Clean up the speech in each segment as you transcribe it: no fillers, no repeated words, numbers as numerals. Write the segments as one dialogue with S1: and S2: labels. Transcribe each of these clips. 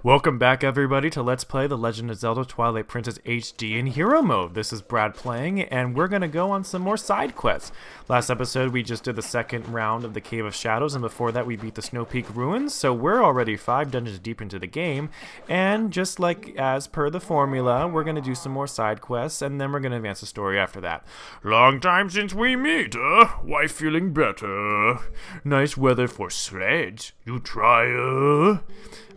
S1: Welcome back, everybody, to Let's Play The Legend of Zelda Twilight Princess HD in Hero Mode. This is Brad playing, and we're going to go on some more side quests. Last episode, we just did the second round of the Cave of Shadows, and before that, we beat the Snow Peak Ruins, so we're already 5 dungeons deep into the game, and just like as per the formula, we're going to do some more side quests, and then we're going to advance the story after that. Long time since we meet, Why feeling better? Nice weather for sleds. You try,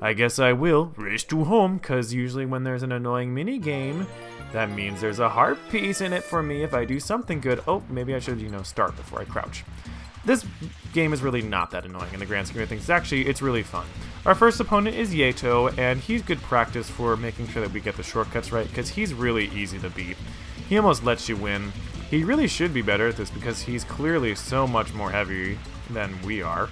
S1: I guess I will. Race to home, cause usually when there's an annoying mini game, that means there's a heart piece in it for me if I do something good. Oh, maybe I should, start before I crouch. This game is really not that annoying in the grand scheme of things. Actually, it's really fun. Our first opponent is Yeto, and he's good practice for making sure that we get the shortcuts right, because he's really easy to beat. He almost lets you win. He really should be better at this because he's clearly so much more heavy than we are.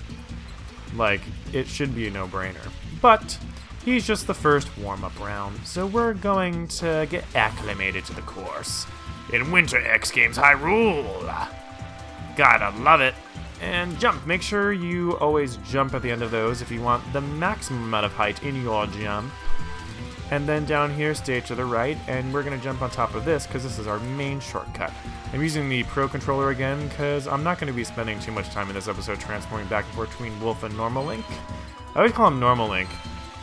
S1: Like, it should be a no-brainer. But he's just the first warm-up round, so we're going to get acclimated to the course. In Winter X Games Hyrule! Gotta love it! And jump. Make sure you always jump at the end of those if you want the maximum amount of height in your jump. And then down here, stay to the right, and we're going to jump on top of this because this is our main shortcut. I'm using the Pro Controller again because I'm not going to be spending too much time in this episode transforming back and forth between Wolf and Normal Link. I always call him Normal Link.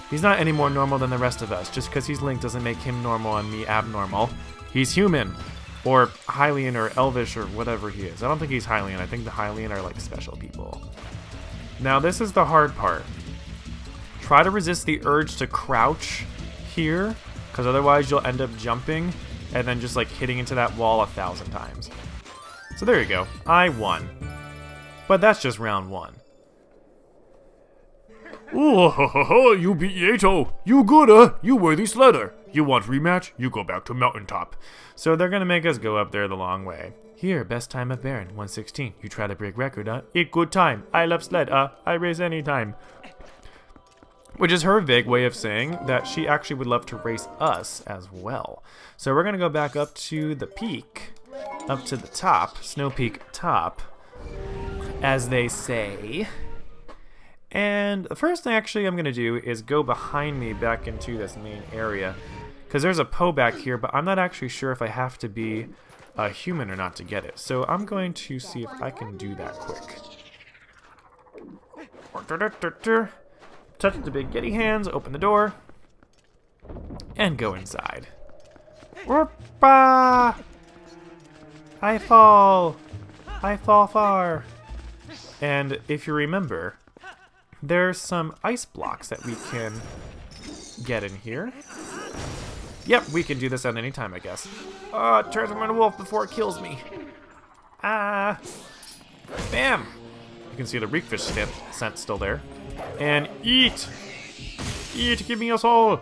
S1: He's not any more normal than the rest of us. Just because he's Link doesn't make him normal and me abnormal. He's human, or Hylian, or Elvish, or whatever he is. I don't think he's Hylian. I think the Hylian are like special people. Now this is the hard part. Try to resist the urge to crouch here, because otherwise you'll end up jumping and then just like hitting into that wall 1,000 times. So there you go. I won. But that's just round 1. Oh, ho, ho, ho, you beat Yeto. You good, You worthy sledder. You want rematch? You go back to mountaintop. So they're gonna make us go up there the long way. Here, best time of Baron, 1:16. You try to break record, It good time. I love sled, I race anytime. Which is her vague way of saying that she actually would love to race us as well. So we're gonna go back up to the peak, up to the top, Snow Peak top, as they say. And the first thing actually I'm going to do is go behind me back into this main area. Because there's a Poe back here, but I'm not actually sure if I have to be a human or not to get it. So I'm going to see if I can do that quick. Touch the big Yeti hands, open the door, and go inside. Whoopah! I fall far. And if you remember, there's some ice blocks that we can get in here. Yep, we can do this at any time, I guess. Transform into a wolf before it kills me. Bam! You can see the reekfish scent still there. And eat! Eat, give me a soul!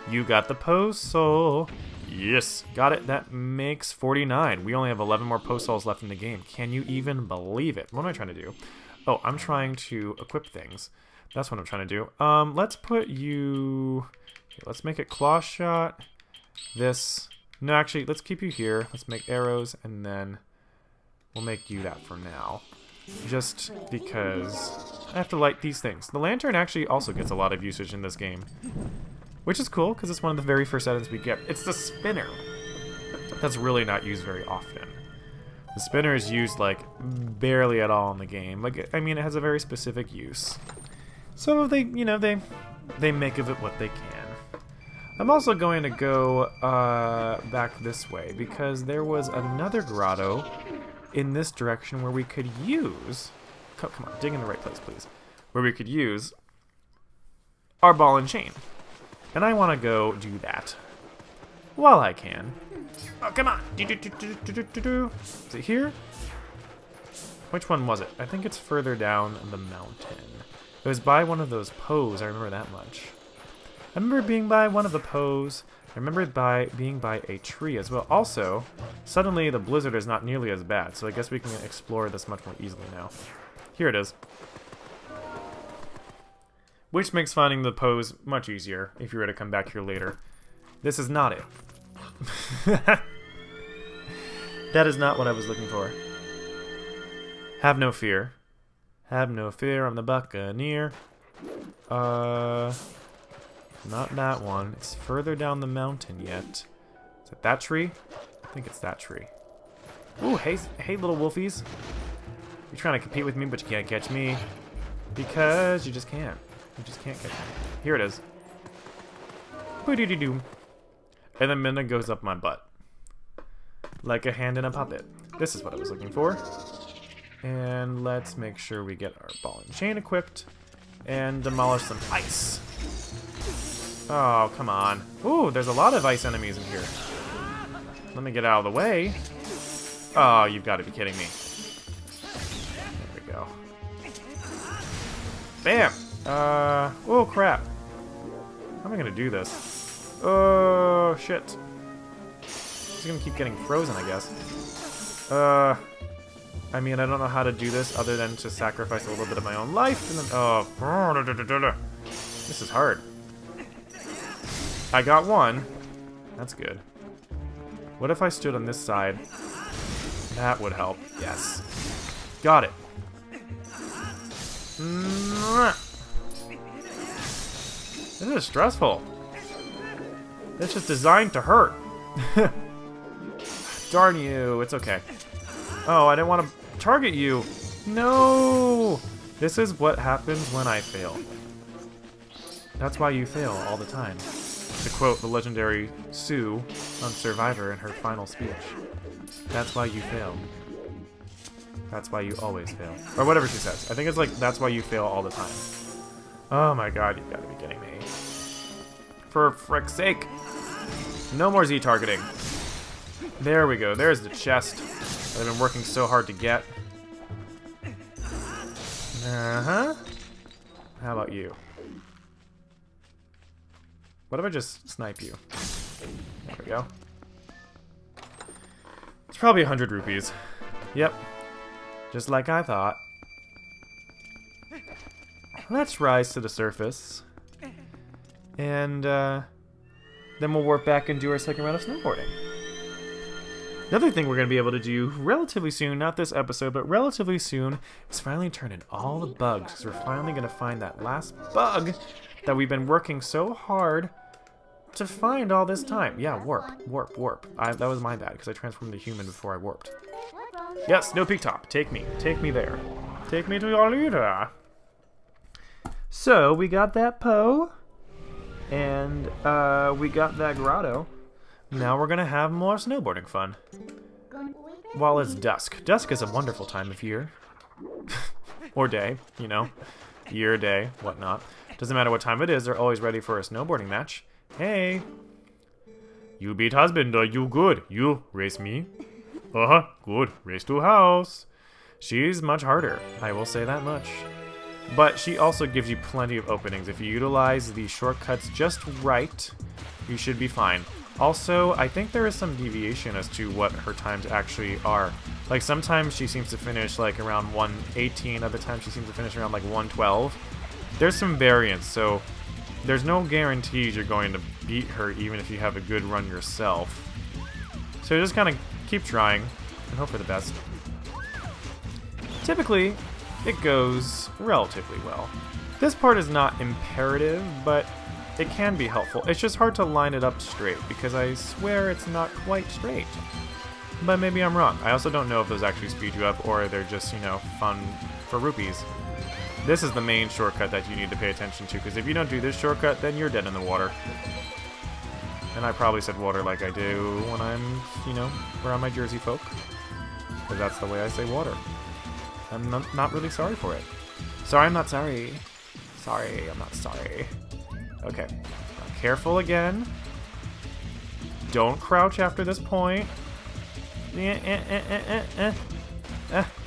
S1: You got the Poe Soul. Yes, got it. That makes 49. We only have 11 more Poe Souls left in the game. Can you even believe it? What am I trying to do? Oh, I'm trying to equip things. That's what I'm trying to do. Let's put you... Okay, let's make it claw shot. This... No, actually, let's keep you here. Let's make arrows, and then we'll make you that for now. Just because I have to light these things. The lantern actually also gets a lot of usage in this game, which is cool, because it's one of the very first items we get. It's the spinner. That's really not used very often. The spinner is used, like, barely at all in the game. Like, I mean, it has a very specific use. So they, they make of it what they can. I'm also going to go back this way, because there was another grotto in this direction where we could use... Come on, dig in the right place, please. Where we could use our ball and chain. And I want to go do that while I can. Oh, come on! Is it here? Which one was it? I think it's further down the mountain. It was by one of those Poes, I remember that much. I remember being by one of the Poes. I remember being by a tree as well. Also, suddenly the blizzard is not nearly as bad, so I guess we can explore this much more easily now. Here it is. Which makes finding the Poes much easier if you were to come back here later. This is not it. That is not what I was looking for. Have no fear. Have no fear, I'm the Buccaneer. Not that one. It's further down the mountain yet. Is it that tree? I think it's that tree. Ooh, hey, little wolfies. You're trying to compete with me, but you can't catch me. Because you just can't. You just can't catch me. Here it is. Boo-doo-doo-doo. And then Minna goes up my butt. Like a hand in a puppet. This is what I was looking for. And let's make sure we get our ball and chain equipped. And demolish some ice. Oh, come on. Ooh, there's a lot of ice enemies in here. Let me get out of the way. Oh, you've got to be kidding me. There we go. Bam! Oh, crap. How am I going to do this? Oh, shit. It's going to keep getting frozen, I guess. I mean, I don't know how to do this other than to sacrifice a little bit of my own life. And then, oh, this is hard. I got one. That's good. What if I stood on this side? That would help. Yes. Got it. This is stressful. It's just designed to hurt. Darn you. It's okay. Oh, I didn't want to target you. No! This is what happens when I fail. That's why you fail all the time. To quote the legendary Sue on Survivor in her final speech. That's why you fail. That's why you always fail. Or whatever she says. I think it's like, that's why you fail all the time. Oh my god, you've got to be kidding me. For frick's sake. No more Z targeting. There we go. There's the chest that I've been working so hard to get. Uh-huh. How about you? What if I just snipe you? There we go. It's probably 100 rupees. Yep. Just like I thought. Let's rise to the surface. And, then we'll warp back and do our second round of snowboarding. Another thing we're going to be able to do relatively soon, not this episode, but relatively soon, is finally turn in all the bugs. Because we're finally going to find that last bug that we've been working so hard to find all this time. Yeah, warp. That was my bad, because I transformed into human before I warped. Yes, no peak top. Take me there. Take me to your leader. So, we got that Poe, and we got that Grotto. Now we're going to have more snowboarding fun. While it's dusk. Dusk is a wonderful time of year. Or day, you know. Year, day, whatnot. Doesn't matter what time it is, they're always ready for a snowboarding match. Hey! You beat husband, you good. You race me. Uh-huh, good. Race to house. She's much harder, I will say that much. But she also gives you plenty of openings. If you utilize the shortcuts just right, you should be fine. Also, I think there is some deviation as to what her times actually are. Like, sometimes she seems to finish, like, around 1:18. Other times she seems to finish around, like, 1:12. There's some variance, so there's no guarantees you're going to beat her even if you have a good run yourself. So just kind of keep trying and hope for the best. Typically, it goes relatively well. This part is not imperative, but it can be helpful. It's just hard to line it up straight, because I swear it's not quite straight. But maybe I'm wrong. I also don't know if those actually speed you up, or they're just, you know, fun for rupees. This is the main shortcut that you need to pay attention to, because if you don't do this shortcut, then you're dead in the water. And I probably said water like I do when I'm, you know, around my Jersey folk. Because that's the way I say water. I'm not really sorry for it. Sorry, I'm not sorry. Sorry, I'm not sorry. Okay, now careful again. Don't crouch after this point.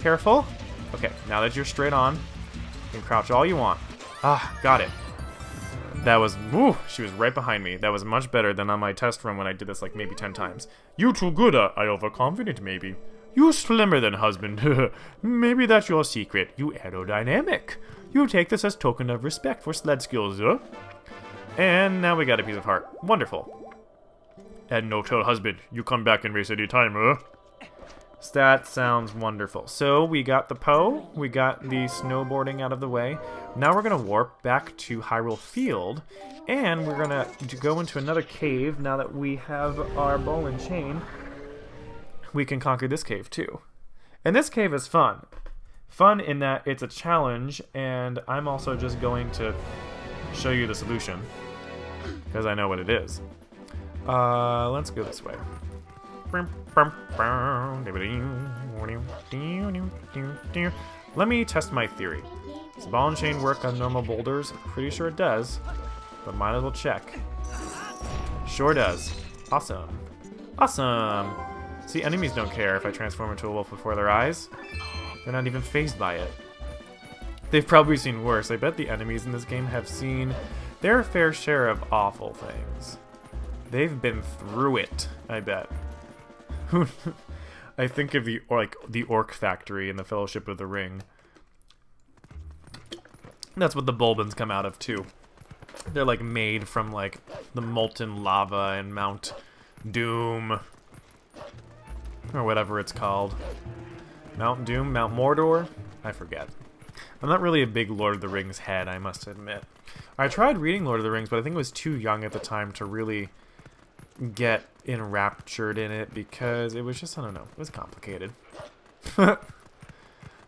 S1: Careful. Okay, now that you're straight on, you can crouch all you want. Ah, got it. That was, woo, she was right behind me. That was much better than on my test run when I did this like maybe 10 times. You too good, I overconfident maybe. You slimmer than husband. Maybe that's your secret. You aerodynamic. You take this as token of respect for sled skills, huh? And now we got a piece of heart. Wonderful. And no tell husband, you come back and race any time, huh? So that sounds wonderful. So we got the Poe, we got the snowboarding out of the way. Now we're going to warp back to Hyrule Field, and we're going to go into another cave. Now that we have our ball and chain, we can conquer this cave too. And this cave is fun. Fun in that it's a challenge, and I'm also just going to show you the solution, because I know what it is. Let's go this way. Let me test my theory. Does ball and chain work on normal boulders? Pretty sure it does, but might as well check. Sure does. Awesome. Awesome! See, enemies don't care if I transform into a wolf before their eyes. They're not even fazed by it. They've probably seen worse. I bet the enemies in this game have seen their fair share of awful things. They've been through it, I bet. I think of the Orc Factory in the Fellowship of the Ring. That's what the Bulbins come out of too. They're like made from like the molten lava in Mount Doom, or whatever it's called. Mount Doom, Mount Mordor? I forget. I'm not really a big Lord of the Rings head, I must admit. I tried reading Lord of the Rings, but I think I was too young at the time to really get enraptured in it, because it was just, I don't know, it was complicated.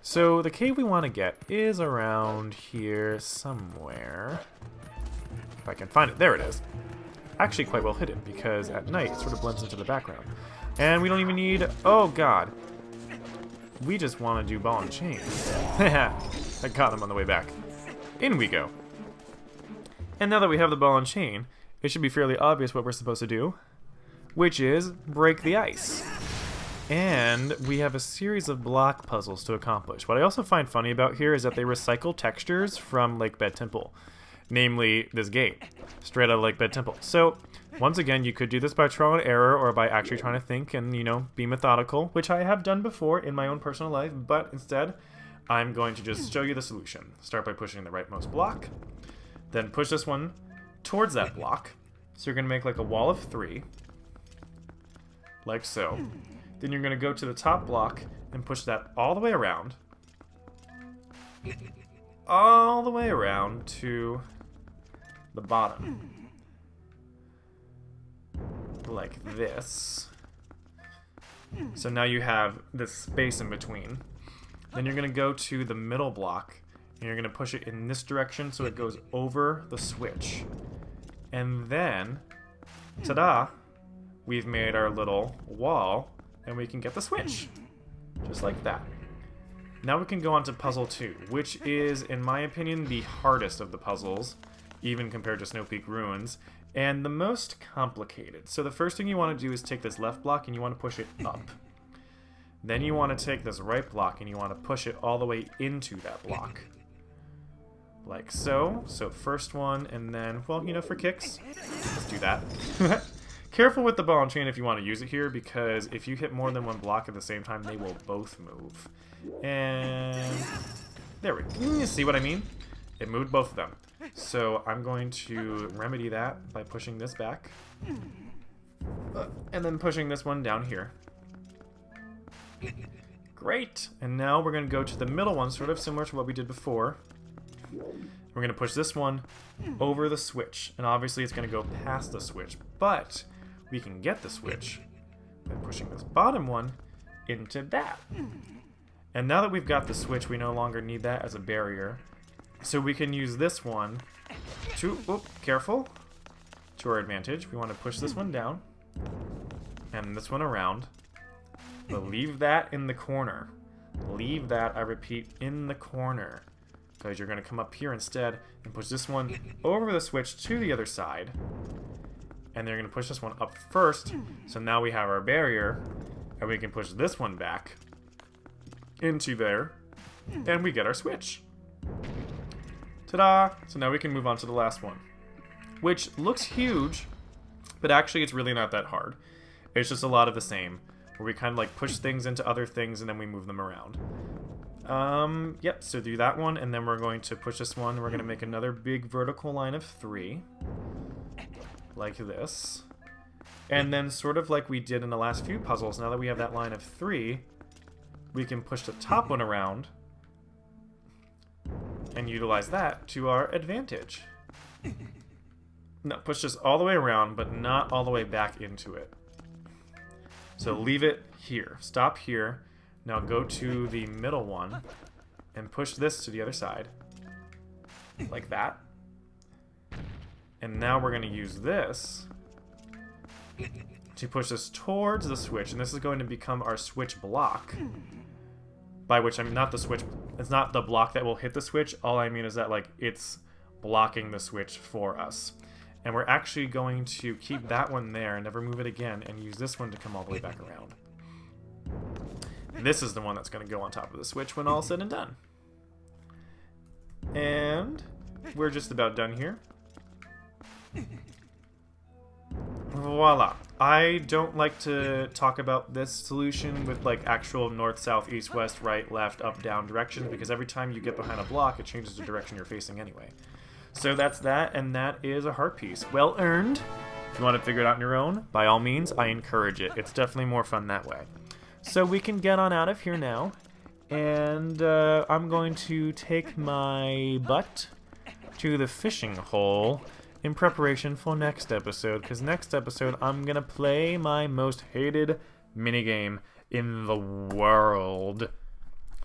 S1: So the cave we want to get is around here somewhere. If I can find it. There it is. Actually quite well hidden, because at night it sort of blends into the background. And we don't even need... Oh god. We just want to do ball and chain. I caught them on the way back. In we go. And now that we have the ball and chain, it should be fairly obvious what we're supposed to do, which is break the ice. And we have a series of block puzzles to accomplish. What I also find funny about here is that they recycle textures from Lake Bed Temple, namely this gate, straight out of Lake Bed Temple. So, once again, you could do this by trial and error, or by actually trying to think and, you know, be methodical, which I have done before in my own personal life, but instead, I'm going to just show you the solution. Start by pushing the rightmost block, then push this one towards that block. So you're going to make like a wall of 3, like so. Then you're going to go to the top block and push that all the way around. All the way around to the bottom. Like this. So now you have this space in between. Then you're going to go to the middle block, and you're going to push it in this direction so it goes over the switch. And then, ta-da, we've made our little wall, and we can get the switch. Just like that. Now we can go on to puzzle 2, which is, in my opinion, the hardest of the puzzles, even compared to Snow Peak Ruins, and the most complicated. So the first thing you want to do is take this left block and you want to push it up. Then you want to take this right block and you want to push it all the way into that block. Like so. So first one, and then, well, you know, for kicks, let's do that. Careful with the ball and chain if you want to use it here, because if you hit more than one block at the same time, they will both move. And there we go. You see what I mean? It moved both of them. So I'm going to remedy that by pushing this back. And then pushing this one down here. Great! And now we're going to go to the middle one, sort of similar to what we did before. We're going to push this one over the switch. And obviously it's going to go past the switch. But we can get the switch by pushing this bottom one into that. And now that we've got the switch, we no longer need that as a barrier. So we can use this one to, careful, to our advantage. We want to push this one down and this one around. But leave that in the corner. Leave that, I repeat, in the corner. Because you're going to come up here instead and push this one over the switch to the other side. And then you're going to push this one up first. So now we have our barrier. And we can push this one back into there. And we get our switch. Ta-da! So now we can move on to the last one. Which looks huge, but actually it's really not that hard. It's just a lot of the same. Where we kind of like push things into other things and then we move them around. Yep, so do that one, and then we're going to push this one. We're going to make another big vertical line of 3. Like this. And then sort of like we did in the last few puzzles, now that we have that line of 3, we can push the top one around and utilize that to our advantage. No, push this all the way around, but not all the way back into it. So leave it here. Stop here. Now go to the middle one and push this to the other side. Like that. And now we're going to use this to push this towards the switch. And this is going to become our switch block. By which I mean not the switch. It's not the block that will hit the switch. All I mean is that like it's blocking the switch for us. And we're actually going to keep that one there and never move it again and use this one to come all the way back around. And this is the one that's going to go on top of the switch when all is said and done. And we're just about done here. Voila. I don't like to talk about this solution with like actual north, south, east, west, right, left, up, down directions because every time you get behind a block it changes the direction you're facing anyway. So that's that, and that is a heart piece. Well earned. If you want to figure it out on your own, by all means, I encourage it. It's definitely more fun that way. So we can get on out of here now, and I'm going to take my butt to the fishing hole in preparation for next episode, because next episode I'm going to play my most hated minigame in the world.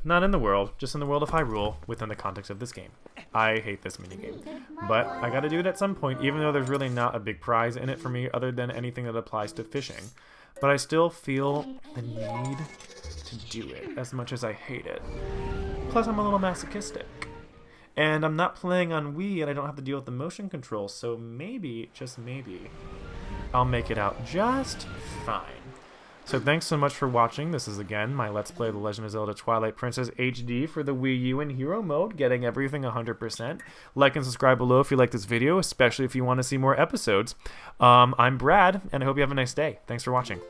S1: Not in the world, just in the world of Hyrule, within the context of this game. I hate this minigame. But I gotta do it at some point, even though there's really not a big prize in it for me other than anything that applies to fishing. But I still feel the need to do it, as much as I hate it. Plus, I'm a little masochistic. And I'm not playing on Wii, and I don't have to deal with the motion controls, so maybe, just maybe, I'll make it out just fine. So thanks so much for watching. This is, again, my Let's Play The Legend of Zelda Twilight Princess HD for the Wii U in Hero Mode, getting everything 100%. Like and subscribe below if you like this video, especially if you want to see more episodes. I'm Brad, and I hope you have a nice day. Thanks for watching.